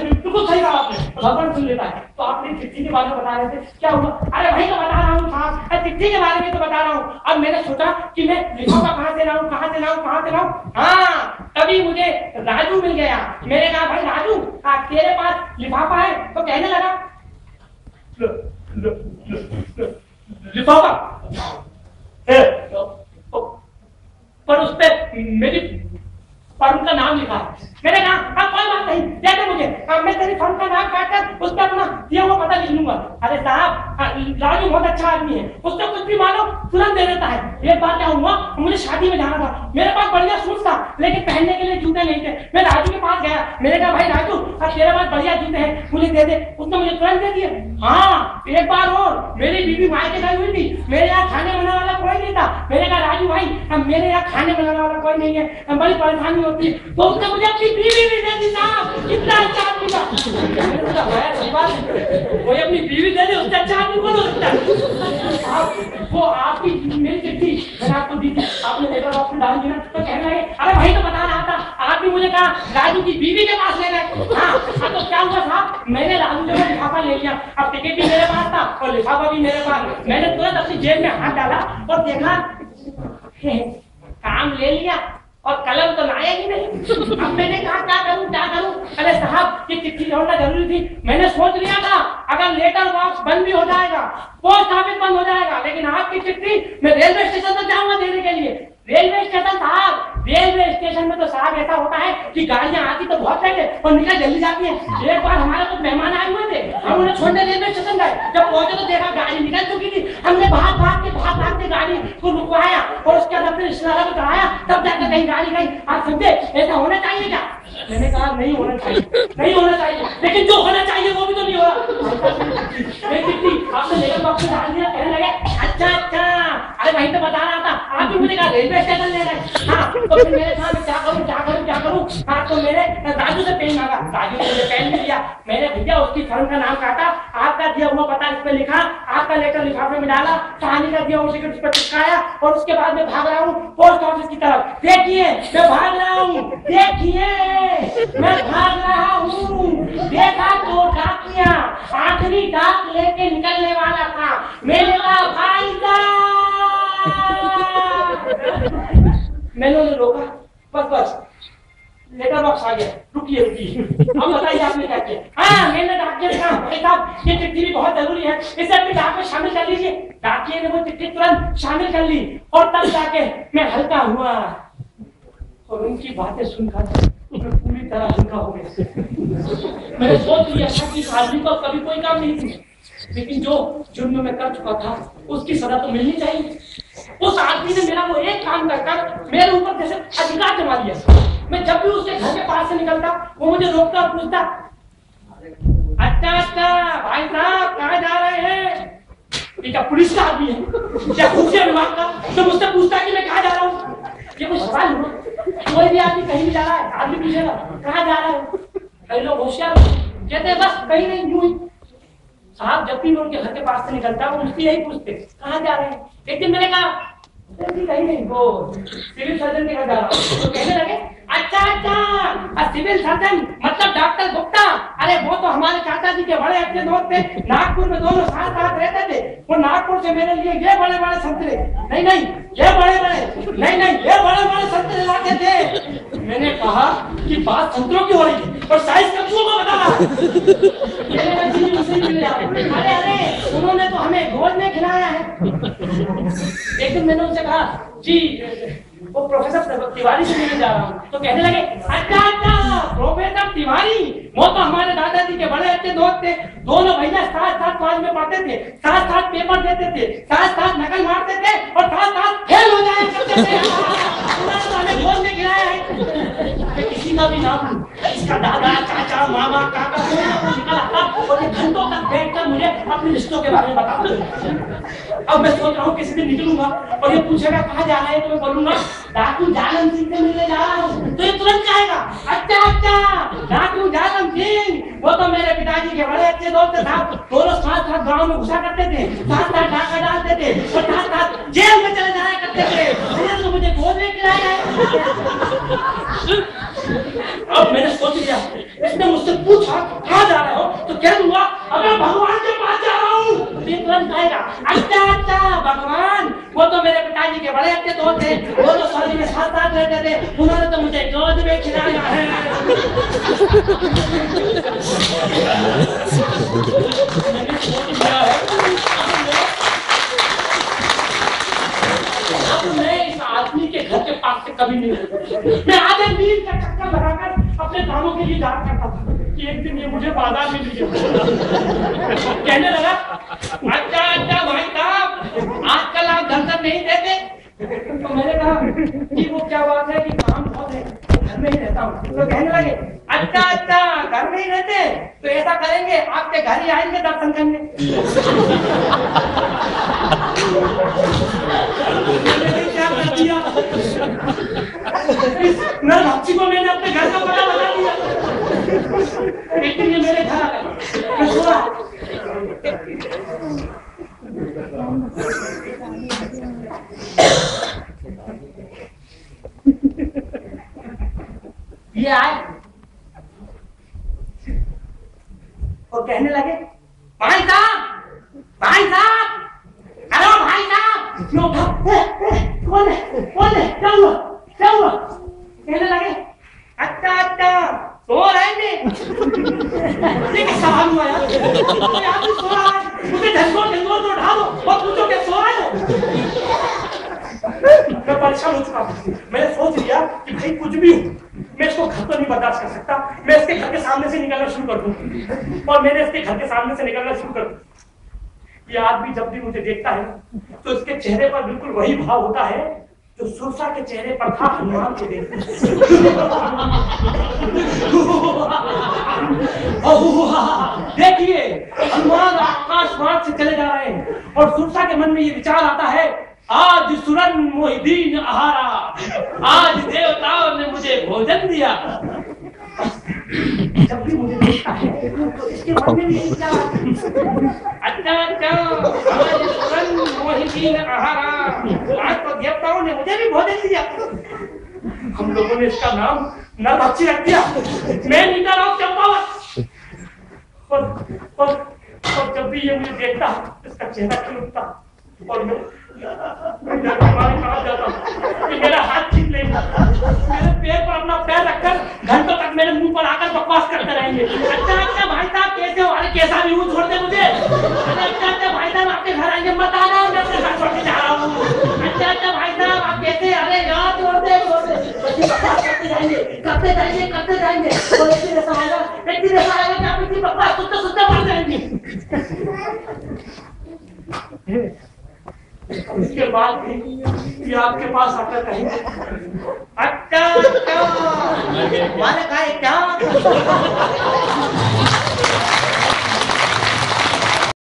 बिल्कुल सही कहा आपने, भगवान सुन लेता है। तो आपने चिट्ठी के बारे में बता रहे थे, क्या हुआ? अरे भाई तो बता रहा हूँ साहब, चिट्ठी के बारे में तो बता रहा हूँ। अब मैंने सोचा कि मैं लिफाफा कहाँ से लाऊं, कहाँ से लाऊं, कहाँ से लाऊं। हाँ, तभी मुझे राजू मिल गया। मैंने कहा भाई राजू, तेरे पास लिफाफा है? तो कहने लगा लिफाफा पर उस पर मेरी फर्म का नाम लिखा है। मैंने कहा कोई बात नहीं, दे दे मुझे, मैं तेरी फर्म का नाम काटकर उस पर अपना दिया हुआ पता लिख लूंगा। अरे साहब, राजू बहुत अच्छा आदमी है, उसको कुछ भी मानो तुरंत दे देता है। एक बार क्या हुआ, मुझे शादी में जाना था, मेरे पास बढ़िया शूज था लेकिन पहनने के लिए जूते नहीं थे। मैं राजू के पास गया, मैंने कहा भाई राजू, तेरे पास बढ़िया जूते हैं, मुझे दे दे। उसने मुझे तुरंत दे दिए। हाँ, एक बार और मेरी बीवी मायके गई हुई थी, मेरे यहाँ खाने बनाने वाला कोई नहीं था। मैंने कहा राजू भाई, अब मेरे यहाँ खाने बनाने वाला कोई नहीं है, बड़ी परेशानी होती है। तो उसने मुझे अपनी बीवी भी दे दी साहब, कितना अच्छा आदमी था। कोई अपनी बीवी दे दे, उससे अच्छा आदमी कौन हो सकता है? वो आपकी मेरी चिट्ठी मैंने आपको दी थी, आपने लेटर बॉक्स में डाल दिया। तो कहने लगे अरे भाई तो बता रहा था, आप भी मुझे कहा राजू की बीवी के पास ले गए। हाँ, तो क्या हुआ साहब, मैंने राजू से लिफाफा ले लिया। अब टिकट भी मेरे पास था और लिफाफा भी मेरे पास। मैंने तुरंत अपनी जेब में हाथ डाला और देखा काम ले लिया और कलम तो लाया ही नहीं। अब मैंने कहा क्या करूं क्या करूं। अरे साहब, ये चिट्ठी जोड़ना जरूरी थी। मैंने सोच लिया था अगर लेटर बॉक्स बंद भी हो जाएगा, पोस्ट ऑफिस बंद हो जाएगा, लेकिन आपकी चिट्ठी मैं रेलवे स्टेशन तक जाऊंगा देने के लिए। रेलवे स्टेशन साहब, रेलवे स्टेशन में तो साहब ऐसा होता है कि गाड़ियां आती तो बहुत पहले और निकल जल्दी जाती हैं। एक बार हमारे कुछ मेहमान आए हुए थे, हम उन्हें छोड़ने रेलवे स्टेशन गए। जब पहुंचे तो देखा गाड़ी निकल चुकी थी। हमने भाग भाग के गाड़ी को रुकवाया और उसके बाद अपने रिश्तेदारों को कराया, तब जाकर कहीं गाड़ी गई। आप समझे, ऐसा होना चाहिए क्या? मैंने कहा नहीं होना चाहिए, नहीं होना चाहिए, लेकिन जो होना चाहिए वो भी तो नहीं हो रहा। आपने लेटर बॉक्स में डाल दिया। कहने लगे अच्छा अच्छा, अरे वही तो बता रहा था, आप भी मुझे कहा रेलवे स्टेशन ले गए। हाँ, तो फिर मेरे साथ क्या करूं क्या करूं क्या करूं। हाँ, तो मेरे राजू से पेन मांगा, राजू ने मुझे पेन दिया। मैंने भैया उसकी फर्म का नाम काटा, आपका दिया हुआ पता इस पे लिखा, आपका लेटर लिफाफे में डाला, कहानी का दिया हुआ टिकट उस पर चिपकाया और उसके बाद में भाग रहा हूँ पोस्ट ऑफिस की तरफ। देखिए मैं भाग रहा हूँ, देखिए मैं भाग रहा हूँ। देखा तो डाकिया आखिरी डाक लेके निकलने वाला था। मैंने कहा भाई मैंने उन्हें रोका, बस लेटर बॉक्स आ गया, रुकिए अब बताइए आपने क्या किया। हाँ, मैंने डाकिया ने कहा भाई साहब ये चिट्ठी भी बहुत जरूरी है, इसे अपनी डाक में शामिल कर लीजिए। डाकिया ने वो चिट्ठी तुरंत शामिल कर ली और तब जाके मैं हल्का हुआ और उनकी बातें सुनकर पूरी तरह हल्का हो गया। मैंने सोच लिया था कि इस आदमी को कभी कोई काम नहीं थी, लेकिन जो जुर्म में कर चुका था उसकी सजा तो मिलनी चाहिए। उस आदमी ने मेरा वो एक काम कर मेरे ऊपर जैसे अधिकार जमा दिया। मैं जब भी उसके घर के पास से निकलता वो मुझे रोकता और पूछता अच्छा भाई साहब कहाँ जा रहे हैं? क्या पुलिस का आदमी है क्या खुफिया विभाग का? तो मुझसे पूछता कि मैं कहाँ जा रहा हूँ। ये कोई सवाल हुआ? कोई भी आदमी कहीं भी जा रहा है, आदमी पूछेगा कहाँ जा रहा है? कई लोग होशियार कहते हैं बस कहीं नहीं, यूं ही। साहब जब भी मैं उनके घर के पास से निकलता हूँ मुझसे यही पूछते कहाँ जा रहे हैं। एक दिन मैंने कहा कहीं नहीं, वो सिविल सर्जन के घर जा रहा हूँ। तो कहने लगे अच्छा सिविल सर्जन मतलब डॉक्टर गुप्ता? अरे वो तो हमारे चाचा जी के बड़े अच्छे दोस्त थे, नागपुर में दोनों साथ साथ रहते थे। वो नागपुर से मेरे लिए ये बड़े बड़े संतरे नहीं ये बड़े बड़े संतरे लाते थे। मैंने कहा कि बात संतरों की हो रही है और साइज कद्दुओं को बता रहा। अरे उन्होंने तो हमें गोद में खिलाया है। एक दिन मैंने उनसे कहा जी वो प्रोफेसर तिवारी से मिलने जा रहा हूँ। तो कहने लगे अच्छा प्रोफेसर तिवारी, वो तो हमारे दादाजी के बड़े अच्छे दोस्त थे। दोनों भैया साथ साथ कॉलेज में पढ़ते थे, साथ साथ पेपर देते थे, साथ साथ नकल मारते थे और साथ साथ फेल हो जाया करते थे। तो हमें गोद में खिलाया है। किसी का भी नाम, इसका दादा चाचा मामा काका निकल आता और घंटों तक बैठकर मुझे अपने रिश्तों के बारे में बताता। अब मैं सोच रहा हूँ किसी दिन निकलूंगा और ये पूछेगा कहाँ जा रहा है, तो मैं बोलूंगा डाकू जालम सिंह से मिलने जा रहा हूँ। तो ये तुरंत जाएगा अच्छा डाकू जालम सिंह, वो तो मेरे पिताजी के बड़े अच्छे दोस्त थे। दोनों साथ साथ गाँव में घुसा करते थे, साथ साथ डाका डालते थे और साथ साथ जेल में चले जाया करते थे। तो मुझे गोद में खिलाया है। अब मैंने सोच लिया इसने मुझसे पूछा कहाँ जा रहे हो, तो कह दूंगा अबे भगवान के पास जा रहा हूँ। तुरंत कहेगा अच्छा अच्छा भगवान, वो तो मेरे पिताजी के बड़े अच्छे दोस्त थे, वो तो शादी में साथ साथ रहते थे, उन्होंने तो मुझे गोद में खिलाया है। मैं इस आदमी के घर के पास से कभी नहीं गया। मैं आधे मील का चक्कर लगाकर अपने कामों के लिए जाया करता था कि एक दिन ये मुझे बाजार में मिल गया। कहने लगा अच्छा अच्छा भाई साहब, आजकल आप दर्शन नहीं देते। तो मैंने कहा कि वो क्या बात है कि काम बहुत है, घर में ही रहता हूँ। तो कहने लगे अच्छा अच्छा घर में ही रहते, तो ऐसा करेंगे आपके घर ही आएंगे दर्शन करने। क्या कर दिया, नरभक्षी को मैंने अपने घर का पता बता दिया। एक दिन ये मेरे घर आ गए, मैं सो रहा। ये आए और कहने लगे भाई साहब, भाई साहब, अरे भाई साहब। कौन है कौन है, क्या हुआ क्या हुआ। कहने लगे अच्छा अच्छा सो रहे थे। क्या सवाल हुआ यार, सो रहा है, मुझे झंझोर झंझोर तो उठा दो और पूछो क्या सो रहे हो। मैं परेशान हो चुका हूँ। मैंने सोच लिया कि भाई कुछ भी हो, मैं इसको घर तो नहीं बर्दाश्त कर सकता, मैं इसके घर के सामने से निकलना शुरू कर दूं। और मैंने इसके घर के सामने से निकलना शुरू कर दिया। ये आदमी जब भी मुझे देखता है तो इसके चेहरे पर बिल्कुल वही भाव होता है जो सुरसा के चेहरे पर था हनुमान को देखते। देखिए हनुमान आकाश मार्ग से चले जा रहे हैं और सुरसा के मन में ये विचार आता है आज सुरन मोहिदीन आहारा, आज देवताओं ने मुझे भोजन दिया। जब भी मुझे देखता है तो इसके मन में भी विचार आता है अच्छा अच्छा आज सुरन मोहिदीन आहारा, आज तो देवताओं ने मुझे भी भोजन दिया। हम लोगों ने इसका नाम नरभक्षी रख दिया। मैं नीता राव चंपावत। और जब भी ये मुझे देखता इसका चेहरा खिलता और मैं कहा जाता हूँ कि मेरा हाथ खींच लेगा, मेरे पैर पर अपना पैर रखकर घंटों तक मेरे मुंह पर आकर बकवास करते रहेंगे। अच्छा अच्छा भाई साहब कैसे हो, अरे कैसा भी हूँ छोड़ दे मुझे। अरे अच्छा अच्छा भाई साहब आपके घर आएंगे, मत आना मैं अपने घर छोड़ के जा रहा हूँ। अच्छा अच्छा भाई साहब आप कैसे, अरे यहाँ छोड़ दे बकवास करते जाएंगे करते जाएंगे करते जाएंगे। और एक दिन ऐसा आएगा कि आप इतनी बकवास सुनते सुनते मर जाएंगे। उसके बाद भी ये आपके पास आकर कहेंगे अच्छा अच्छा क्या